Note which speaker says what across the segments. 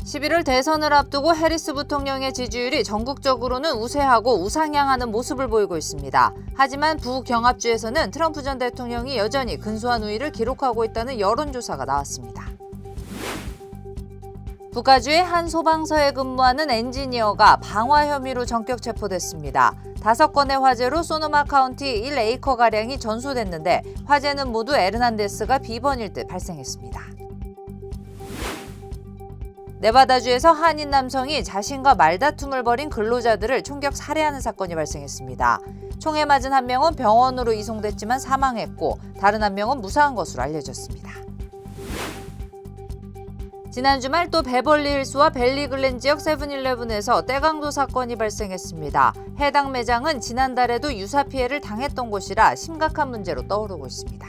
Speaker 1: 11월 대선을 앞두고 해리스 부통령의 지지율이 전국적으로는 우세하고 우상향하는 모습을 보이고 있습니다. 하지만 부경합주에서는 트럼프 전 대통령이 여전히 근소한 우위를 기록하고 있다는 여론조사가 나왔습니다. 북가주의 한 소방서에 근무하는 엔지니어가 방화 혐의로 전격 체포됐습니다. 5건의 화재로 소노마 카운티 1에이커가량이 전소됐는데 화재는 모두 에르난데스가 비번일 때 발생했습니다. 네바다주에서 한인 남성이 자신과 말다툼을 벌인 근로자들을 총격 살해하는 사건이 발생했습니다. 총에 맞은 한 명은 병원으로 이송됐지만 사망했고 다른 한 명은 무사한 것으로 알려졌습니다. 지난 주말 또 베벌리힐스와 벨리글렌 지역 세븐일레븐에서 떼강도 사건이 발생했습니다. 해당 매장은 지난달에도 유사 피해를 당했던 곳이라 심각한 문제로 떠오르고 있습니다.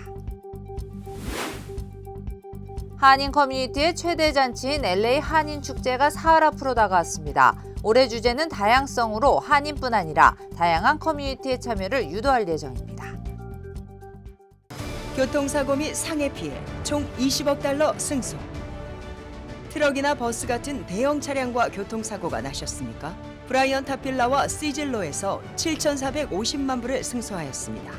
Speaker 1: 한인 커뮤니티의 최대 잔치인 LA 한인 축제가 사흘 앞으로 다가왔습니다. 올해 주제는 다양성으로 한인뿐 아니라 다양한 커뮤니티의 참여를 유도할 예정입니다.
Speaker 2: 교통사고 및 상해 피해 총 20억 달러 승소. 트럭이나 버스 같은 대형 차량과 교통사고가 나셨습니까? 브라이언 타필라와 시즐로에서 7,450만 불을 승소하였습니다.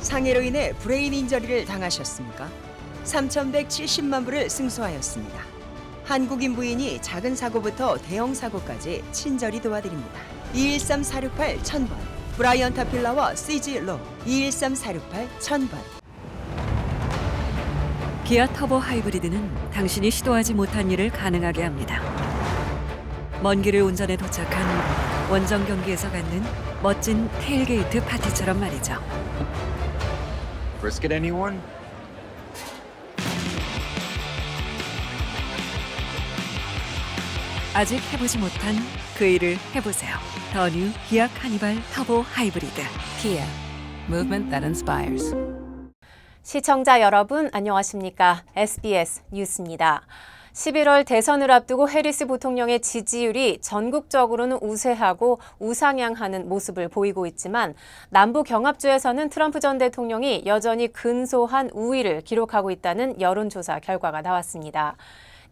Speaker 2: 상해로 인해 브레인 인저리를 당하셨습니까? 3,170만 불을 승소하였습니다. 한국인 부인이 작은 사고부터 대형 사고까지 친절히 도와드립니다. 213-468-1000번 브라이언 타필라와 시즐로 213-468-1000번.
Speaker 3: 기아 터보 하이브리드는 당신이 시도하지 못한 일을 가능하게 합니다. 먼 길을 운전해 도착한 원정 경기에서 갖는 멋진 테일게이트 파티처럼 말이죠.
Speaker 4: Brisket anyone?
Speaker 3: 아직 해보지 못한 그 일을 해보세요. 더 뉴 기아 카니발 터보 하이브리드.
Speaker 5: Kia, movement that inspires.
Speaker 6: 시청자 여러분 안녕하십니까? SBS 뉴스입니다. 11월 대선을 앞두고 해리스 부통령의 지지율이 전국적으로는 우세하고 우상향하는 모습을 보이고 있지만 남부 경합주에서는 트럼프 전 대통령이 여전히 근소한 우위를 기록하고 있다는 여론조사 결과가 나왔습니다.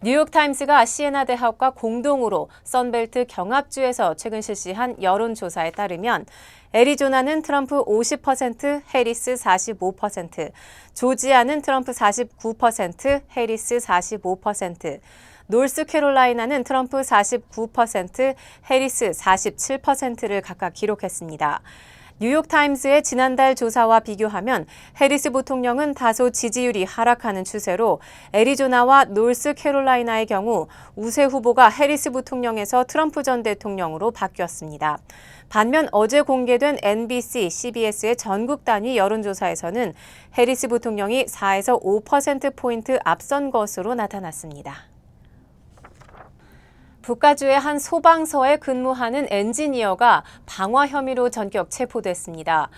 Speaker 6: 뉴욕타임스가 시에나 대학과 공동으로 선벨트 경합주에서 최근 실시한 여론조사에 따르면 애리조나는 트럼프 50%, 해리스 45%, 조지아는 트럼프 49%, 해리스 45%, 노스캐롤라이나는 트럼프 49%, 해리스 47%를 각각 기록했습니다. 뉴욕타임스의 지난달 조사와 비교하면 해리스 부통령은 다소 지지율이 하락하는 추세로 애리조나와 노스캐롤라이나의 경우 우세 후보가 해리스 부통령에서 트럼프 전 대통령으로 바뀌었습니다. 반면 어제 공개된 NBC, CBS의 전국 단위 여론조사에서는 해리스 부통령이 4에서 5%포인트 앞선 것으로 나타났습니다. 북가주의 한 소방서에 근무하는 엔지니어가 방화 혐의로 전격 체포됐습니다.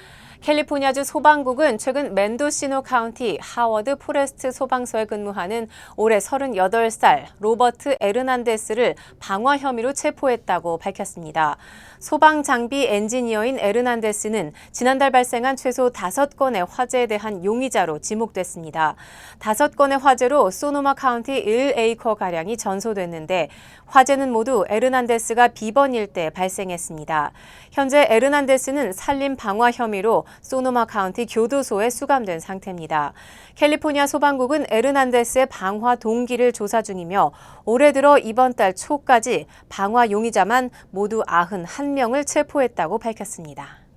Speaker 6: 캘리포니아주 소방국은 최근 멘도시노 카운티 하워드 포레스트 소방서에 근무하는 올해 38살 로버트 에르난데스를 방화 혐의로 체포했다고 밝혔습니다. 소방장비 엔지니어인 에르난데스는 지난달 발생한 최소 5건의 화재에 대한 용의자로 지목됐습니다. 5건의 화재로 소노마 카운티 1에이커가량이 전소됐는데 화재는 모두 에르난데스가 비번일 때 발생했습니다. 현재 에르난데스는 산림 방화 혐의로 소노마 카운티 교도소에 수감된 상태입니다. 캘리포니아 소방국은 에르난데스의 방화 동기를 조사 중이며 올해 들어 이번 달 초까지 방화 용의자만 모두 91명을 체포했다고 밝혔습니다.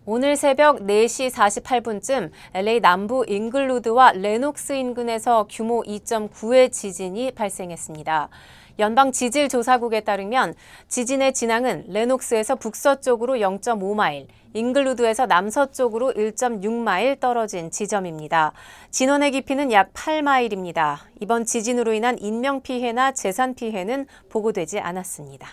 Speaker 6: 오늘 새벽 4시 48분쯤 LA 남부 잉글루드와 레녹스 인근에서 규모 2.9의 지진이 발생했습니다. 연방지질조사국에 따르면 지진의 진앙은 레녹스에서 북서쪽으로 0.5마일, 잉글루드에서 남서쪽으로 1.6마일 떨어진 지점입니다. 진원의 깊이는 약 8마일입니다. 이번 지진으로 인한 인명피해나 재산피해는 보고되지 않았습니다.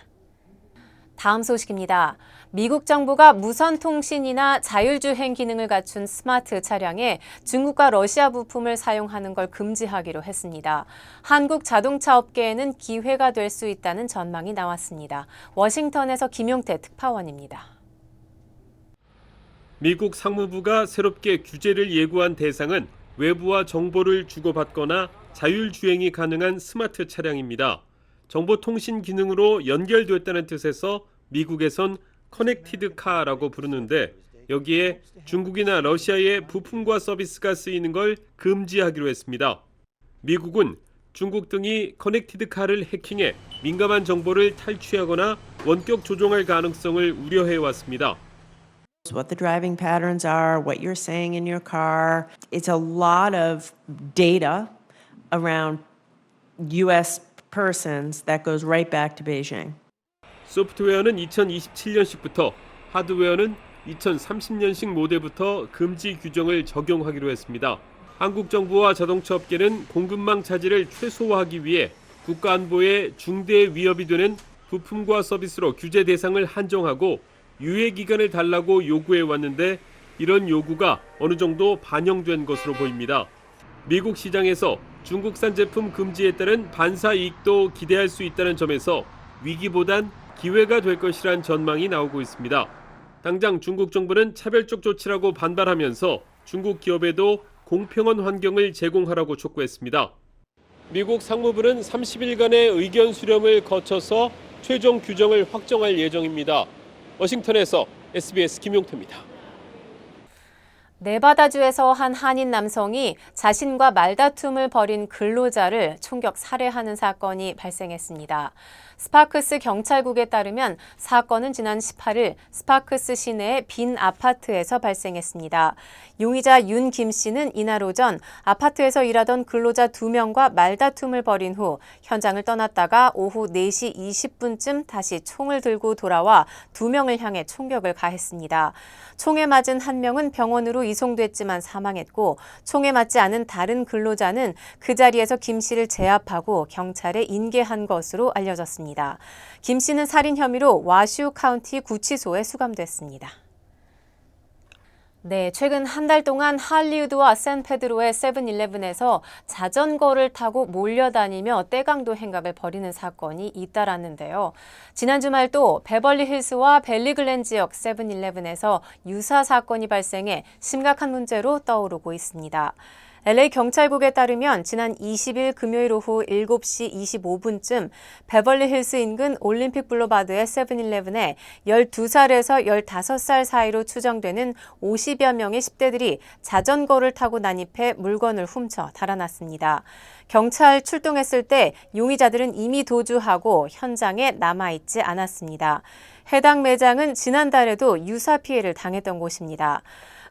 Speaker 6: 다음 소식입니다. 미국 정부가 무선통신이나 자율주행 기능을 갖춘 스마트 차량에 중국과 러시아 부품을 사용하는 걸 금지하기로 했습니다. 한국 자동차 업계에는 기회가 될 수 있다는 전망이 나왔습니다. 워싱턴에서 김용태 특파원입니다.
Speaker 7: 미국 상무부가 새롭게 규제를 예고한 대상은 외부와 정보를 주고받거나
Speaker 4: 자율주행이 가능한 스마트 차량입니다. 정보통신 기능으로 연결됐다는 뜻에서 미국에선 커넥티드 카라고 부르는데 여기에 중국이나 러시아의 부품과 서비스가 쓰이는 걸 금지하기로 했습니다. 미국은 중국 등이 커넥티드 카를 해킹해 민감한 정보를 탈취하거나 원격 조종할 가능성을 우려해 왔습니다.
Speaker 7: What the driving patterns are, what you're saying in your car. It's a lot of data around US persons that goes right back to Beijing.
Speaker 4: 소프트웨어는 2027년식부터, 하드웨어는 2030년식 모델부터 금지 규정을 적용하기로 했습니다. 한국 정부와 자동차 업계는 공급망 차질을 최소화하기 위해 국가 안보에 중대 위협이 되는 부품과 서비스로 규제 대상을 한정하고 유예 기간을 달라고 요구해 왔는데 이런 요구가 어느 정도 반영된 것으로 보입니다. 미국 시장에서 중국산 제품 금지에 따른 반사 이익도 기대할 수 있다는 점에서 위기보단 기회가 될 것이란 전망이 나오고 있습니다. 당장 중국 정부는 차별적 조치라고 반발하면서 중국 기업에도 공평한 환경을 제공하라고 촉구했습니다. 미국 상무부는 30일간의 의견 수렴을 거쳐서 최종 규정을 확정할 예정입니다. 워싱턴에서 SBS 김용태입니다.
Speaker 6: 네바다주에서 한 한인 남성이 자신과 말다툼을 벌인 근로자를 총격 살해하는 사건이 발생했습니다. 스파크스 경찰국에 따르면 사건은 지난 18일 스파크스 시내의 빈 아파트에서 발생했습니다. 용의자 윤 김 씨는 이날 오전 아파트에서 일하던 근로자 2명과 말다툼을 벌인 후 현장을 떠났다가 오후 4시 20분쯤 다시 총을 들고 돌아와 2명을 향해 총격을 가했습니다. 총에 맞은 한 명은 병원으로 이송됐지만 사망했고 총에 맞지 않은 다른 근로자는 그 자리에서 김 씨를 제압하고 경찰에 인계한 것으로 알려졌습니다. 김 씨는 살인 혐의로 와슈 카운티 구치소에 수감됐습니다. 네, 최근 한 달 동안 할리우드와 샌페드로의 세븐일레븐에서 자전거를 타고 몰려다니며 떼강도 행각을 벌이는 사건이 잇따랐는데요. 지난 주말 또 베벌리힐스와 벨리글렌 지역 세븐일레븐에서 유사 사건이 발생해 심각한 문제로 떠오르고 있습니다. LA 경찰국에 따르면 지난 20일 금요일 오후 7시 25분쯤 베벌리힐스 인근 올림픽 블루바드의 세븐일레븐에 12살에서 15살 사이로 추정되는 50여 명의 10대들이 자전거를 타고 난입해 물건을 훔쳐 달아났습니다. 경찰 출동했을 때 용의자들은 이미 도주하고 현장에 남아있지 않았습니다. 해당 매장은 지난달에도 유사 피해를 당했던 곳입니다.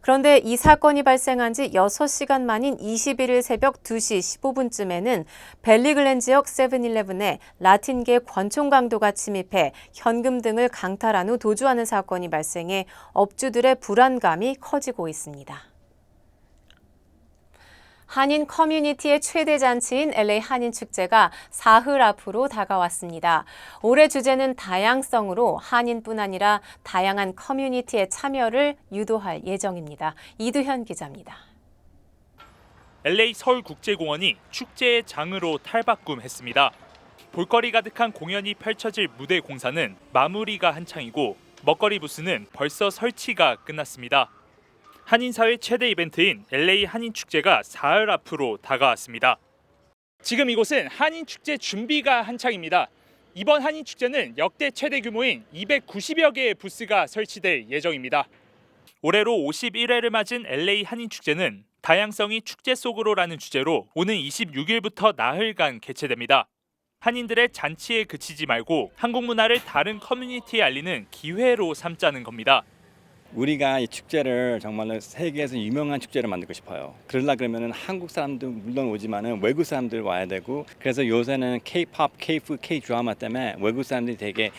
Speaker 6: 그런데 이 사건이 발생한 지 6시간 만인 21일 새벽 2시 15분쯤에는 벨리글렌 지역 세븐일레븐에 라틴계 권총 강도가 침입해 현금 등을 강탈한 후 도주하는 사건이 발생해 업주들의 불안감이 커지고 있습니다. 한인 커뮤니티의 최대 잔치인 LA 한인축제가 사흘 앞으로 다가왔습니다. 올해 주제는 다양성으로 한인뿐 아니라 다양한 커뮤니티의 참여를 유도할 예정입니다. 이두현 기자입니다.
Speaker 8: LA 서울국제공원이 축제의 장으로 탈바꿈했습니다. 볼거리 가득한 공연이 펼쳐질 무대 공사는 마무리가 한창이고 먹거리 부스는 벌써 설치가 끝났습니다. 한인사회 최대 이벤트인 LA 한인축제가 사흘 앞으로 다가왔습니다. 지금 이곳은 한인축제 준비가 한창입니다. 이번 한인축제는 역대 최대 규모인 290여 개의 부스가 설치될 예정입니다. 올해로 51회를 맞은 LA 한인축제는 다양성이 축제 속으로라는 주제로 오는 26일부터 나흘간 개최됩니다. 한인들의 잔치에 그치지 말고 한국 문화를 다른 커뮤니티에 알리는 기회로 삼자는 겁니다.
Speaker 9: 우리가 이 축제를 정말로 세계에서 유명한 축제를 만들고 싶어요. 그러려면 한국 사람도 물론 오지만은 외국 사람들 와야 되고, 그래서 요새는 K-pop, K-food, K-드라마 때문에 외국 사람들이 되게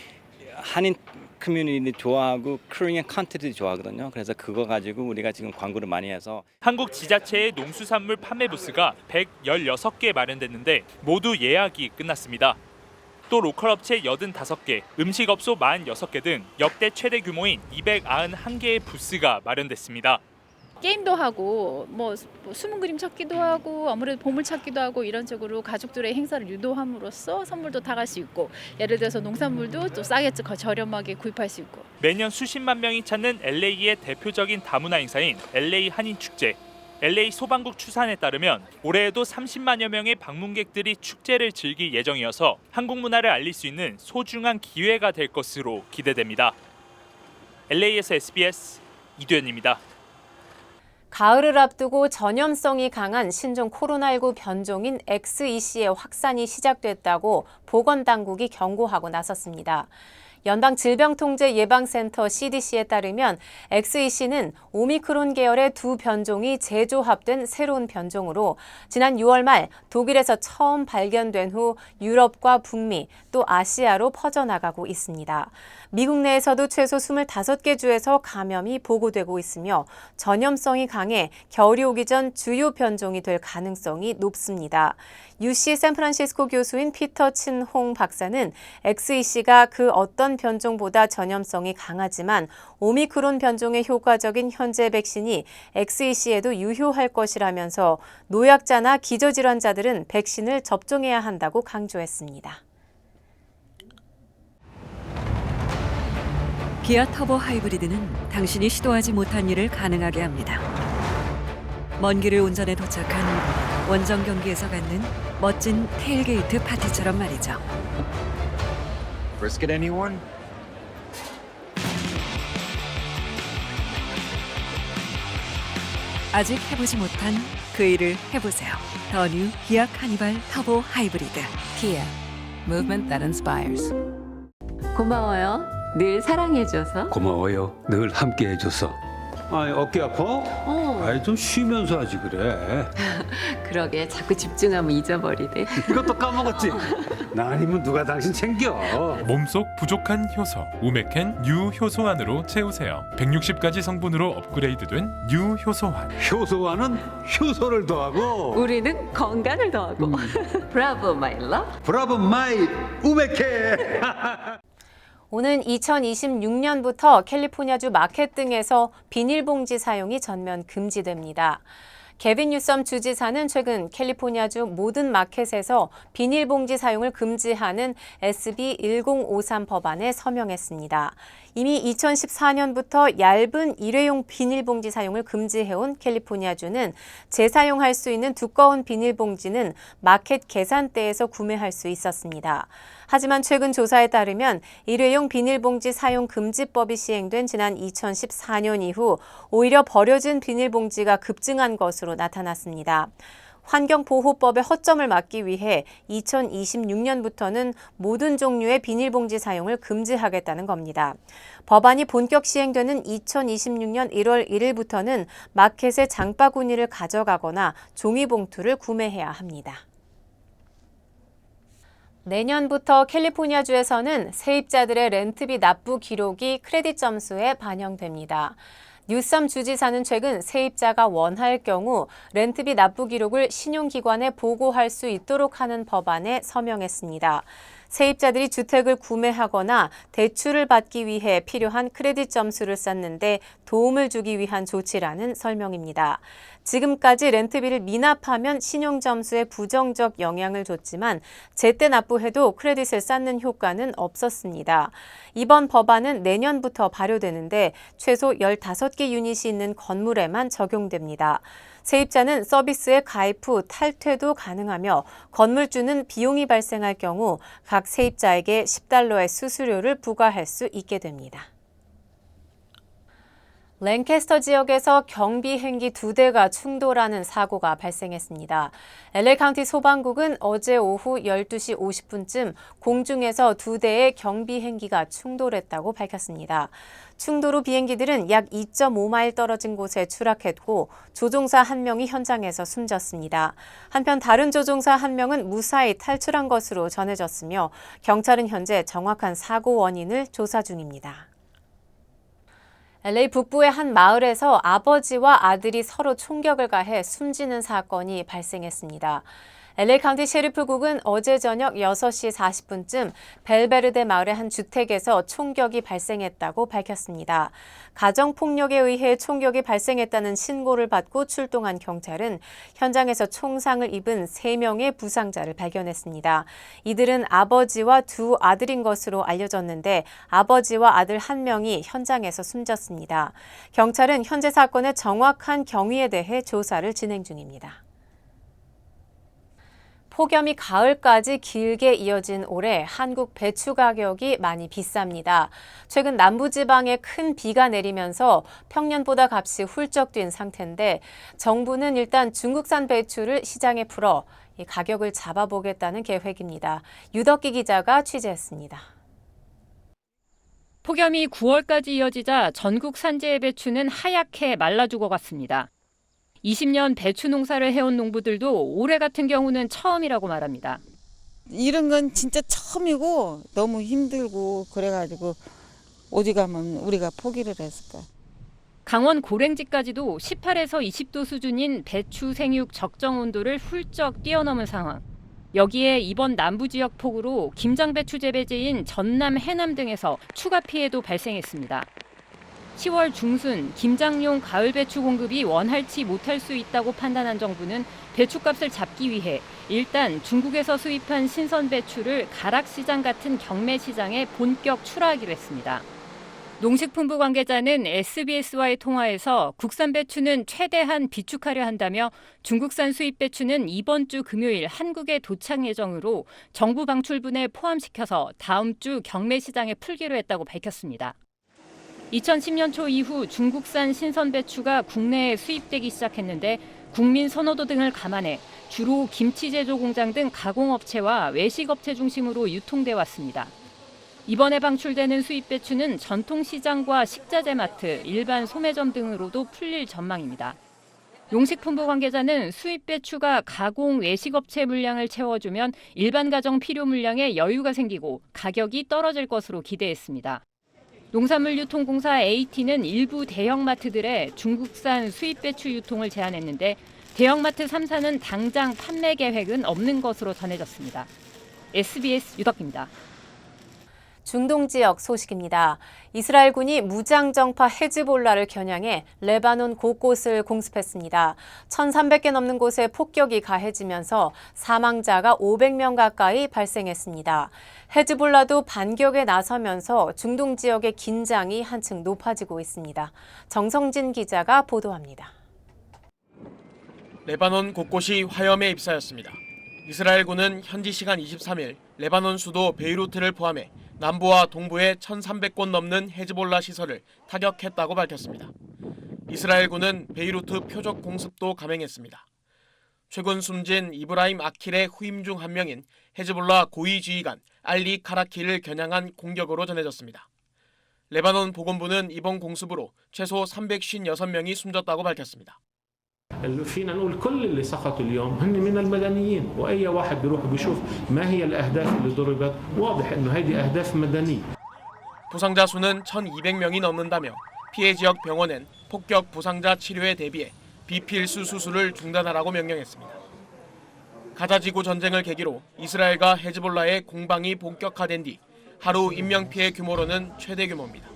Speaker 9: 한인 커뮤니티 좋아하고 코리안 컨텐츠 좋아하거든요. 그래서 그거 가지고 우리가 지금 광고를 많이 해서
Speaker 8: 한국 지자체의 농수산물 판매 부스가 116개 마련됐는데 모두 예약이 끝났습니다. 또 로컬 업체 85개, 음식업소 46개 등 역대 최대 규모인 291개의 부스가 마련됐습니다.
Speaker 10: 게임도 하고 뭐 숨은 그림 찾기도 하고 아무래도 보물 찾기도 하고 이런 식으로 가족들의 행사를 유도함으로써 선물도 타갈 수 있고, 예를 들어서 농산물도 또 싸게 저렴하게 구입할 수 있고.
Speaker 8: 매년 수십만 명이 찾는 LA의 대표적인 다문화 행사인 LA 한인축제. LA 소방국 추산에 따르면 올해에도 30만여 명의 방문객들이 축제를 즐길 예정이어서 한국 문화를 알릴 수 있는 소중한 기회가 될 것으로 기대됩니다. LA에서 SBS 이두현입니다.
Speaker 6: 가을을 앞두고 전염성이 강한 신종 코로나19 변종인 XEC의 확산이 시작됐다고 보건당국이 경고하고 나섰습니다. 연방질병통제예방센터 CDC에 따르면 XEC는 오미크론 계열의 두 변종이 재조합된 새로운 변종으로 지난 6월 말 독일에서 처음 발견된 후 유럽과 북미 또 아시아로 퍼져나가고 있습니다. 미국 내에서도 최소 25개 주에서 감염이 보고되고 있으며 전염성이 강해 겨울이 오기 전 주요 변종이 될 가능성이 높습니다. UC 샌프란시스코 교수인 피터 친홍 박사는 XEC가 그 어떤 변종보다 전염성이 강하지만 오미크론 변종에 효과적인 현재 백신이 XEC에도 유효할 것이라면서 노약자나 기저질환자들은 백신을 접종해야 한다고 강조했습니다.
Speaker 3: 기아 터보 하이브리드는 당신이 시도하지 못한 일을 가능하게 합니다. 먼 길을 운전해 도착한 원정 경기에서 갖는 멋진 테일게이트 파티처럼 말이죠.
Speaker 11: Brisket anyone?
Speaker 3: 아직 해보지 못한 그 일을 해보세요. 더 뉴 기아 카니발 터보 하이브리드.
Speaker 5: Kia, movement that inspires.
Speaker 12: 고마워요. 늘 사랑해줘서.
Speaker 13: 고마워요. 늘 함께 해줘서. 아이, 어깨 아파? 아이, 좀 쉬면서 하지 그래.
Speaker 12: 그러게 자꾸 집중하면 잊어버리네.
Speaker 13: 이것도 까먹었지? 나 아니면 누가 당신 챙겨.
Speaker 14: 몸속 부족한 효소 우메켄 뉴 효소환으로 채우세요. 160가지 성분으로 업그레이드된 뉴 효소환.
Speaker 13: 효소와는 효소를 더하고
Speaker 12: 우리는 건강을 더하고. 브라보 마이 러.
Speaker 13: 브라보 마이 우메케.
Speaker 6: 오는 2026년부터 캘리포니아주 마켓 등에서 비닐봉지 사용이 전면 금지됩니다. 개빈 뉴섬 주지사는 최근 캘리포니아주 모든 마켓에서 비닐봉지 사용을 금지하는 SB 1053 법안에 서명했습니다. 이미 2014년부터 얇은 일회용 비닐봉지 사용을 금지해온 캘리포니아주는 재사용할 수 있는 두꺼운 비닐봉지는 마켓 계산대에서 구매할 수 있었습니다. 하지만 최근 조사에 따르면 일회용 비닐봉지 사용 금지법이 시행된 지난 2014년 이후 오히려 버려진 비닐봉지가 급증한 것으로 나타났습니다. 환경보호법의 허점을 막기 위해 2026년부터는 모든 종류의 비닐봉지 사용을 금지하겠다는 겁니다. 법안이 본격 시행되는 2026년 1월 1일부터는 마켓에 장바구니를 가져가거나 종이봉투를 구매해야 합니다. 내년부터 캘리포니아주에서는 세입자들의 렌트비 납부 기록이 크레딧 점수에 반영됩니다. 뉴섬 주지사는 최근 세입자가 원할 경우 렌트비 납부 기록을 신용기관에 보고할 수 있도록 하는 법안에 서명했습니다. 세입자들이 주택을 구매하거나 대출을 받기 위해 필요한 크레딧 점수를 쌓는데 도움을 주기 위한 조치라는 설명입니다. 지금까지 렌트비를 미납하면 신용점수에 부정적 영향을 줬지만 제때 납부해도 크레딧을 쌓는 효과는 없었습니다. 이번 법안은 내년부터 발효되는데 최소 15개 유닛이 있는 건물에만 적용됩니다. 세입자는 서비스에 가입 후 탈퇴도 가능하며 건물주는 비용이 발생할 경우 각 세입자에게 $10의 수수료를 부과할 수 있게 됩니다. 랭캐스터 지역에서 경비 헬기 2대가 충돌하는 사고가 발생했습니다. LA 카운티 소방국은 어제 오후 12시 50분쯤 공중에서 2대의 경비 헬기가 충돌했다고 밝혔습니다. 충돌 후 비행기들은 약 2.5마일 떨어진 곳에 추락했고 조종사 1명이 현장에서 숨졌습니다. 한편 다른 조종사 1명은 무사히 탈출한 것으로 전해졌으며 경찰은 현재 정확한 사고 원인을 조사 중입니다. LA 북부의 한 마을에서 아버지와 아들이 서로 총격을 가해 숨지는 사건이 발생했습니다. LA 카운티 셰리프국은 어제 저녁 6시 40분쯤 벨베르데 마을의 한 주택에서 총격이 발생했다고 밝혔습니다. 가정폭력에 의해 총격이 발생했다는 신고를 받고 출동한 경찰은 현장에서 총상을 입은 3명의 부상자를 발견했습니다. 이들은 아버지와 2 아들인 것으로 알려졌는데 아버지와 아들 1명이 현장에서 숨졌습니다. 경찰은 현재 사건의 정확한 경위에 대해 조사를 진행 중입니다. 폭염이 가을까지 길게 이어진 올해 한국 배추 가격이 많이 비쌉니다. 최근 남부지방에 큰 비가 내리면서 평년보다 값이 훌쩍 뛴 상태인데 정부는 일단 중국산 배추를 시장에 풀어 이 가격을 잡아보겠다는 계획입니다. 유덕기 기자가 취재했습니다.
Speaker 11: 폭염이 9월까지 이어지자 전국 산지의 배추는 하얗게 말라 죽어갔습니다. 20년 배추 농사를 해온 농부들도 올해 같은 경우는 처음이라고 말합니다.
Speaker 15: 이런 건 진짜 처음이고 너무 힘들고 그래가지고 어디 가면 우리가 포기를 했을까.
Speaker 11: 강원 고랭지까지도 18에서 20도 수준인 배추 생육 적정 온도를 훌쩍 뛰어넘은 상황. 여기에 이번 남부 지역 폭우로 김장 배추 재배지인 전남, 해남 등에서 추가 피해도 발생했습니다. 10월 중순 김장용 가을 배추 공급이 원활치 못할 수 있다고 판단한 정부는 배추값을 잡기 위해 일단 중국에서 수입한 신선 배추를 가락시장 같은 경매 시장에 본격 출하하기로 했습니다. 농식품부 관계자는 SBS와의 통화에서 국산 배추는 최대한 비축하려 한다며 중국산 수입 배추는 이번 주 금요일 한국에 도착 예정으로 정부 방출분에 포함시켜서 다음 주 경매 시장에 풀기로 했다고 밝혔습니다. 2010년 초 이후 중국산 신선 배추가 국내에 수입되기 시작했는데 국민 선호도 등을 감안해 주로 김치 제조 공장 등 가공업체와 외식업체 중심으로 유통돼 왔습니다. 이번에 방출되는 수입 배추는 전통시장과 식자재 마트, 일반 소매점 등으로도 풀릴 전망입니다. 농식품부 관계자는 수입 배추가 가공 외식업체 물량을 채워주면 일반 가정 필요 물량에 여유가 생기고 가격이 떨어질 것으로 기대했습니다. 농산물유통공사 AT는 일부 대형마트들의 중국산 수입 배추 유통을 제한했는데 대형마트 3사는 당장 판매 계획은 없는 것으로 전해졌습니다. SBS 유덕기입니다.
Speaker 6: 중동 지역 소식입니다. 이스라엘군이 무장정파 헤즈볼라를 겨냥해 레바논 곳곳을 공습했습니다. 1,300개 넘는 곳에 폭격이 가해지면서 사망자가 500명 가까이 발생했습니다. 헤즈볼라도 반격에 나서면서 중동 지역의 긴장이 한층 높아지고 있습니다. 정성진 기자가 보도합니다.
Speaker 16: 레바논 곳곳이 화염에 휩싸였습니다. 이스라엘군은 현지 시간 23일 레바논 수도 베이루트를 포함해 남부와 동부의 1,300곳 넘는 헤즈볼라 시설을 타격했다고 밝혔습니다. 이스라엘군은 베이루트 표적 공습도 감행했습니다. 최근 숨진 이브라임 아킬의 후임 중 한 명인 헤즈볼라 고위 지휘관 알리 카라키를 겨냥한 공격으로 전해졌습니다. 레바논 보건부는 이번 공습으로 최소 356명이 숨졌다고 밝혔습니다.
Speaker 17: فينا نقول كل اللي سقطوا اليوم هن من المدنيين واي واحد بيروح بيشوف ما هي الاهداف اللي ضربت واضح انه هذه اهداف مدنيه.
Speaker 16: 부상자 수는 1,200명이 넘는다며 피해 지역 병원엔 폭격 부상자 치료에 대비해 비필수 수술을 중단하라고 명령했습니다. 가자 지구 전쟁을 계기로 이스라엘과 헤즈볼라의 공방이 본격화된 뒤 하루 인명 피해 규모로는 최대 규모입니다.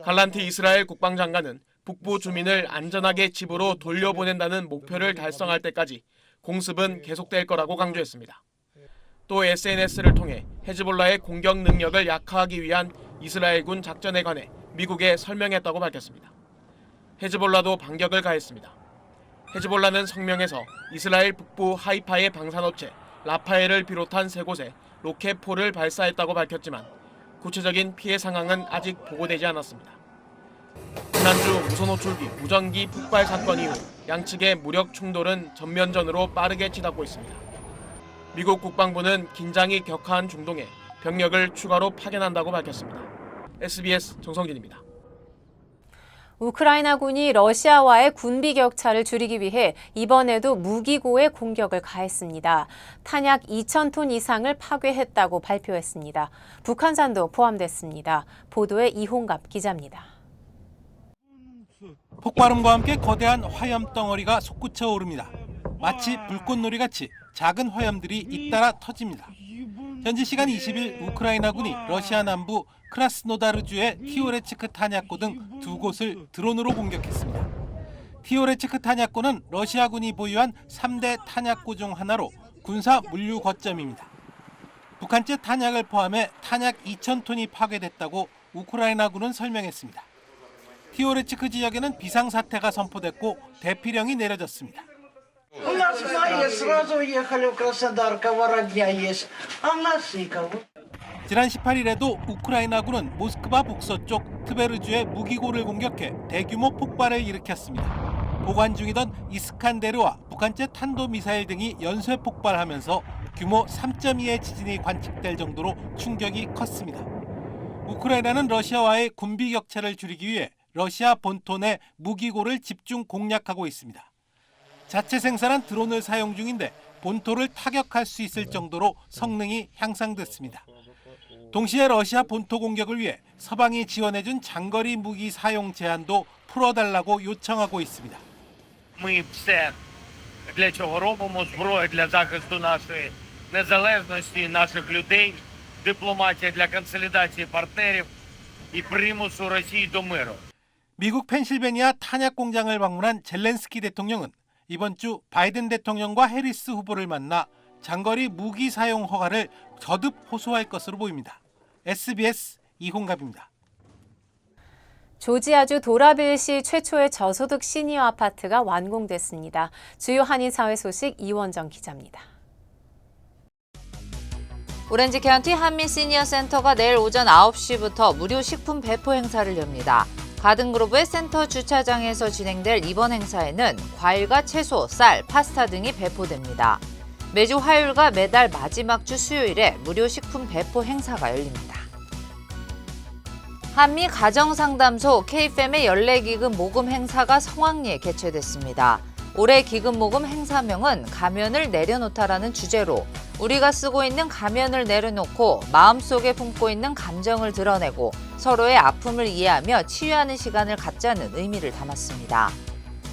Speaker 16: 갈란티 이스라엘 국방장관은 북부 주민을 안전하게 집으로 돌려보낸다는 목표를 달성할 때까지 공습은 계속될 거라고 강조했습니다. 또 SNS를 통해 헤즈볼라의 공격 능력을 약화하기 위한 이스라엘군 작전에 관해 미국에 설명했다고 밝혔습니다. 헤즈볼라도 반격을 가했습니다. 헤즈볼라는 성명에서 이스라엘 북부 하이파의 방산업체 라파엘을 비롯한 3곳에 로켓포를 발사했다고 밝혔지만 구체적인 피해 상황은 아직 보고되지 않았습니다. 지난주 무선호출 뒤 무전기 폭발 사건 이후 양측의 무력 충돌은 전면전으로 빠르게 치닫고 있습니다. 미국 국방부는 긴장이 격화한 중동에 병력을 추가로 파견한다고 밝혔습니다. SBS 정성진입니다.
Speaker 6: 우크라이나군이 러시아와의 군비 격차를 줄이기 위해 이번에도 무기고의 공격을 가했습니다. 탄약 2,000톤 이상을 파괴했다고 발표했습니다. 북한산도 포함됐습니다. 보도에 이홍갑 기자입니다.
Speaker 18: 폭발음과 함께 거대한 화염 덩어리가 솟구쳐 오릅니다. 마치 불꽃놀이같이 작은 화염들이 잇따라 터집니다. 현지 시간 20일 우크라이나군이 러시아 남부 크라스노다르주의 티오레츠크 탄약고 등 두 곳을 드론으로 공격했습니다. 티오레츠크 탄약고는 러시아군이 보유한 3대 탄약고 중 하나로 군사 물류 거점입니다. 북한제 탄약을 포함해 탄약 2,000톤이 파괴됐다고 우크라이나군은 설명했습니다. 티오레츠크 지역에는 비상사태가 선포됐고 대피령이 내려졌습니다. 지난 18일에도 우크라이나군은 모스크바 북서쪽 트베르주의 무기고를 공격해 대규모 폭발을 일으켰습니다. 보관 중이던 이스칸데르와 북한제 탄도미사일 등이 연쇄 폭발하면서 규모 3.2의 지진이 관측될 정도로 충격이 컸습니다. 우크라이나는 러시아와의 군비 격차를 줄이기 위해 러시아 본토 내 무기고를 집중 공략하고 있습니다. 자체 생산한 드론을 사용 중인데 본토를 타격할 수 있을 정도로 성능이 향상됐습니다. 동시에 러시아 본토 공격을 위해 서방이 지원해준 장거리 무기 사용 제한도 풀어달라고 요청하고 있습니다.
Speaker 19: Ми все для чого робимо зброю для захисту нашої незалежності, наших людей, дипломатія для консолідації партнерів і примусу Росії до миру.
Speaker 18: 미국 펜실베니아 탄약 공장을 방문한 젤렌스키 대통령은 이번 주 바이든 대통령과 해리스 후보를 만나 장거리 무기 사용 허가를 거듭 호소할 것으로 보입니다. SBS 이홍갑입니다.
Speaker 6: 조지아주 도라빌시 최초의 저소득 시니어 아파트가 완공됐습니다. 주요 한인사회 소식 이원정 기자입니다.
Speaker 1: 오렌지 카운티 한미 시니어 센터가 내일 오전 9시부터 무료 식품 배포 행사를 엽니다. 가든그로브의 센터 주차장에서 진행될 이번 행사에는 과일과 채소, 쌀, 파스타 등이 배포됩니다. 매주 화요일과 매달 마지막 주 수요일에 무료 식품 배포 행사가 열립니다. 한미 가정상담소 K-FAM의 연례기금 모금 행사가 성황리에 개최됐습니다. 올해 기금 모금 행사명은 가면을 내려놓다라는 주제로 우리가 쓰고 있는 가면을 내려놓고 마음속에 품고 있는 감정을 드러내고 서로의 아픔을 이해하며 치유하는 시간을 갖자는 의미를 담았습니다.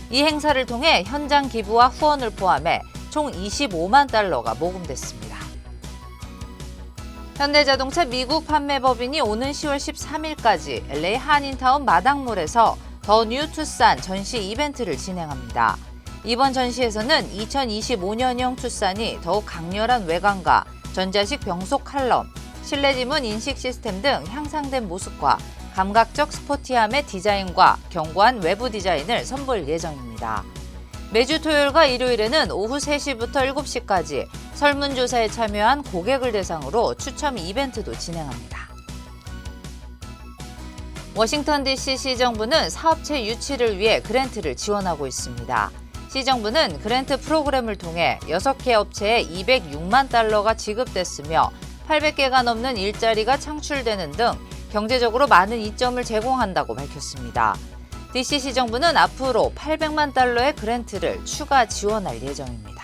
Speaker 1: 이 행사를 통해 현장 기부와 후원을 포함해 총 25만 달러가 모금됐습니다. 현대자동차 미국 판매법인이 오는 10월 13일까지 LA 한인타운 마당몰에서 더 뉴 투싼 전시 이벤트를 진행합니다. 이번 전시에서는 2025년형 투싼이 더욱 강렬한 외관과 전자식 병속 칼럼, 실내 지문 인식 시스템 등 향상된 모습과 감각적 스포티함의 디자인과 견고한 외부 디자인을 선보일 예정입니다. 매주 토요일과 일요일에는 오후 3시부터 7시까지 설문조사에 참여한 고객을 대상으로 추첨 이벤트도 진행합니다. 워싱턴 DC 시정부는 사업체 유치를 위해 그랜트를 지원하고 있습니다. 시정부는 그랜트 프로그램을 통해 6개 업체에 206만 달러가 지급됐으며 800개가 넘는 일자리가 창출되는 등 경제적으로 많은 이점을 제공한다고 밝혔습니다. DC 시정부는 앞으로 800만 달러의 그랜트를 추가 지원할 예정입니다.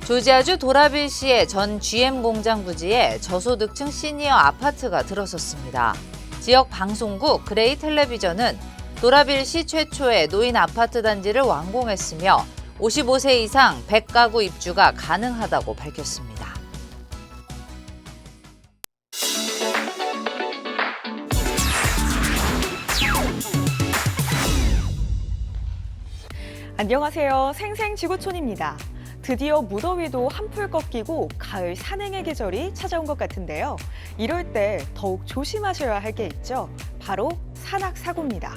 Speaker 1: 조지아주 도라빌시의 전 GM 공장 부지에 저소득층 시니어 아파트가 들어섰습니다. 지역 방송국 그레이 텔레비전은 도라빌시 최초의 노인 아파트 단지를 완공했으며 55세 이상 100가구 입주가 가능하다고 밝혔습니다.
Speaker 20: 안녕하세요. 생생지구촌입니다. 드디어 무더위도 한풀 꺾이고 가을 산행의 계절이 찾아온 것 같은데요. 이럴 때 더욱 조심하셔야 할 게 있죠. 바로 산악사고입니다.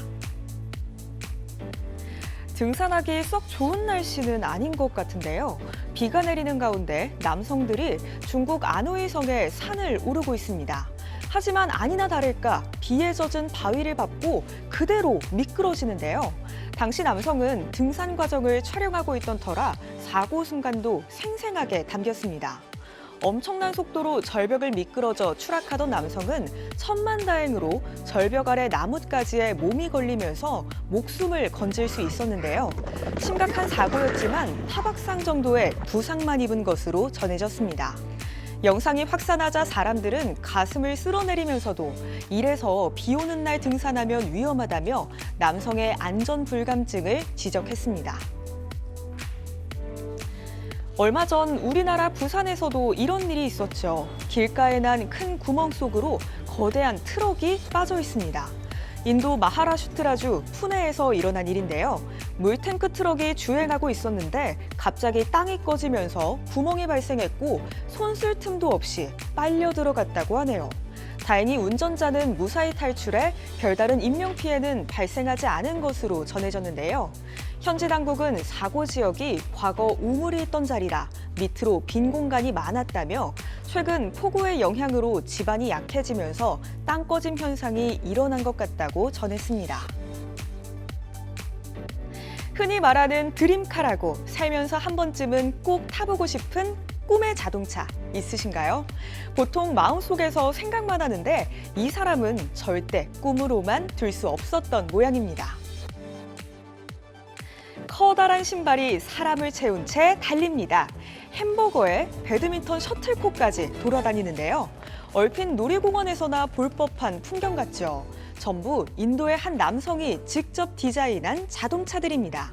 Speaker 20: 등산하기 썩 좋은 날씨는 아닌 것 같은데요. 비가 내리는 가운데 남성들이 중국 안후이성의 산을 오르고 있습니다. 하지만 아니나 다를까 비에 젖은 바위를 밟고 그대로 미끄러지는데요. 당시 남성은 등산 과정을 촬영하고 있던 터라 사고 순간도 생생하게 담겼습니다. 엄청난 속도로 절벽을 미끄러져 추락하던 남성은 천만다행으로 절벽 아래 나뭇가지에 몸이 걸리면서 목숨을 건질 수 있었는데요. 심각한 사고였지만 타박상 정도의 부상만 입은 것으로 전해졌습니다. 영상이 확산하자 사람들은 가슴을 쓸어내리면서도 이래서 비 오는 날 등산하면 위험하다며 남성의 안전 불감증을 지적했습니다. 얼마 전 우리나라 부산에서도 이런 일이 있었죠. 길가에 난 큰 구멍 속으로 거대한 트럭이 빠져 있습니다. 인도 마하라슈트라주 푸네에서 일어난 일인데요. 물탱크 트럭이 주행하고 있었는데 갑자기 땅이 꺼지면서 구멍이 발생했고 손 쓸 틈도 없이 빨려 들어갔다고 하네요. 다행히 운전자는 무사히 탈출해 별다른 인명피해는 발생하지 않은 것으로 전해졌는데요. 현지 당국은 사고 지역이 과거 우물이 있던 자리라 밑으로 빈 공간이 많았다며 최근 폭우의 영향으로 지반이 약해지면서 땅 꺼짐 현상이 일어난 것 같다고 전했습니다. 흔히 말하는 드림카라고 살면서 한 번쯤은 꼭 타보고 싶은 꿈의 자동차 있으신가요? 보통 마음속에서 생각만 하는데 이 사람은 절대 꿈으로만 둘 수 없었던 모양입니다. 커다란 신발이 사람을 채운 채 달립니다. 햄버거에 배드민턴 셔틀콕까지 돌아다니는데요. 얼핏 놀이공원에서나 볼 법한 풍경 같죠. 전부 인도의 한 남성이 직접 디자인한 자동차들입니다.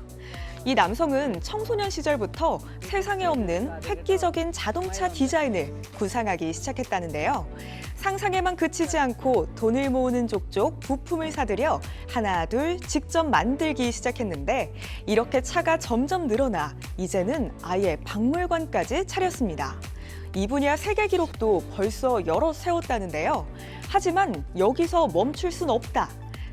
Speaker 20: 이 남성은 청소년 시절부터 세상에 없는 획기적인 자동차 디자인을 구상하기 시작했다는데요. 상상에만 그치지 않고 돈을 모으는 족족 부품을 사들여 하나 둘 직접 만들기 시작했는데 이렇게 차가 점점 늘어나 이제는 아예 박물관까지 차렸습니다. 이 분야 세계 기록도 벌써 여럿 세웠다는데요. 하지만 여기서 멈출 순 없다.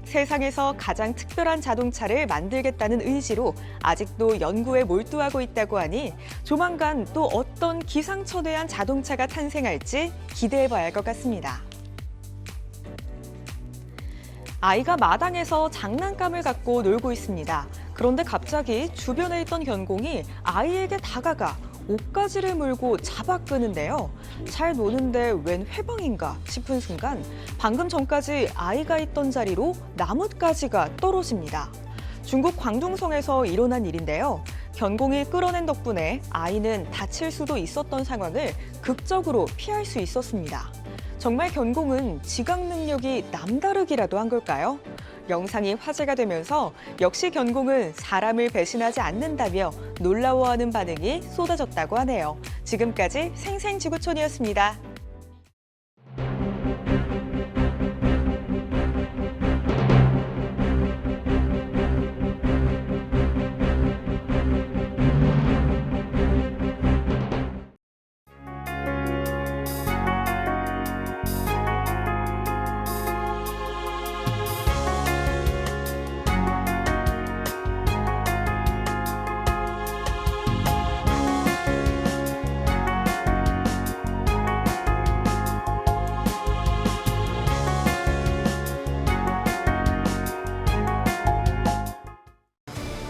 Speaker 20: 세상에서 가장 특별한 자동차를 만들겠다는 의지로 아직도 연구에 몰두하고 있다고 하니 조만간 또 어떤 기상천외한 자동차가 탄생할지 기대해봐야 할 것 같습니다. 아이가 마당에서 장난감을 갖고 놀고 있습니다. 그런데 갑자기 주변에 있던 견공이 아이에게 다가가 옷가지를 물고 잡아 끄는데요. 잘 노는데 웬 회방인가 싶은 순간 방금 전까지 아이가 있던 자리로 나뭇가지가 떨어집니다. 중국 광둥성에서 일어난 일인데요. 견공이 끌어낸 덕분에 아이는 다칠 수도 있었던 상황을 극적으로 피할 수 있었습니다. 정말 견공은 지각 능력이 남다르기라도 한 걸까요? 영상이 화제가 되면서 역시 견공은 사람을 배신하지 않는다며 놀라워하는 반응이 쏟아졌다고 하네요. 지금까지 생생지구촌이었습니다.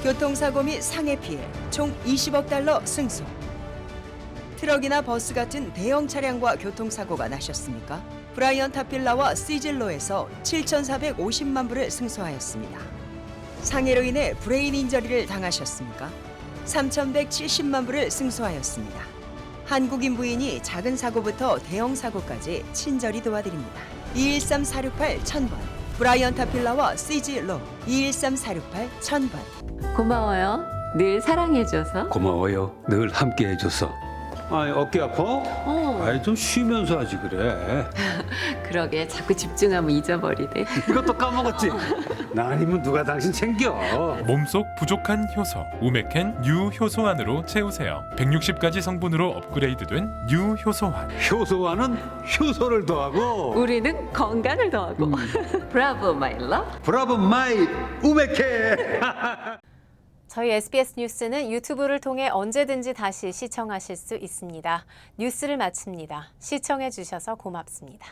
Speaker 20: 교통사고 및 상해 피해 총 20억 달러 승소. 트럭이나 버스 같은 대형 차량과 교통사고가 나셨습니까? 브라이언 타필라와 시즐로에서 7,450만 불을 승소하였습니다. 상해로 인해 브레인 인저리를 당하셨습니까? 3,170만 불을 승소하였습니다. 한국인 부인이 작은 사고부터 대형 사고까지 친절히 도와드립니다. 213-468-1000번 브라이언 타필라와 시즐로 213-468-1000번.
Speaker 12: 고마워요. 늘 사랑해줘서.
Speaker 13: 고마워요. 늘 함께해줘서. 아이, 어깨 아파? 아이, 좀 쉬면서 하지 그래.
Speaker 12: 그러게 자꾸 집중하면 잊어버리네.
Speaker 13: 이것도 까먹었지? 나 아니면 누가 당신 챙겨.
Speaker 14: 몸속 부족한 효소 우메켄 U 효소환으로 채우세요. 160가지 성분으로 업그레이드된 U 효소환.
Speaker 13: 효소환은 효소를 더하고
Speaker 12: 우리는 건강을 더하고. 브라보 마이 러브.
Speaker 13: 브라보 마이 우메켄.
Speaker 6: 저희 SBS 뉴스는 유튜브를 통해 언제든지 다시 시청하실 수 있습니다. 뉴스를 마칩니다. 시청해 주셔서 고맙습니다.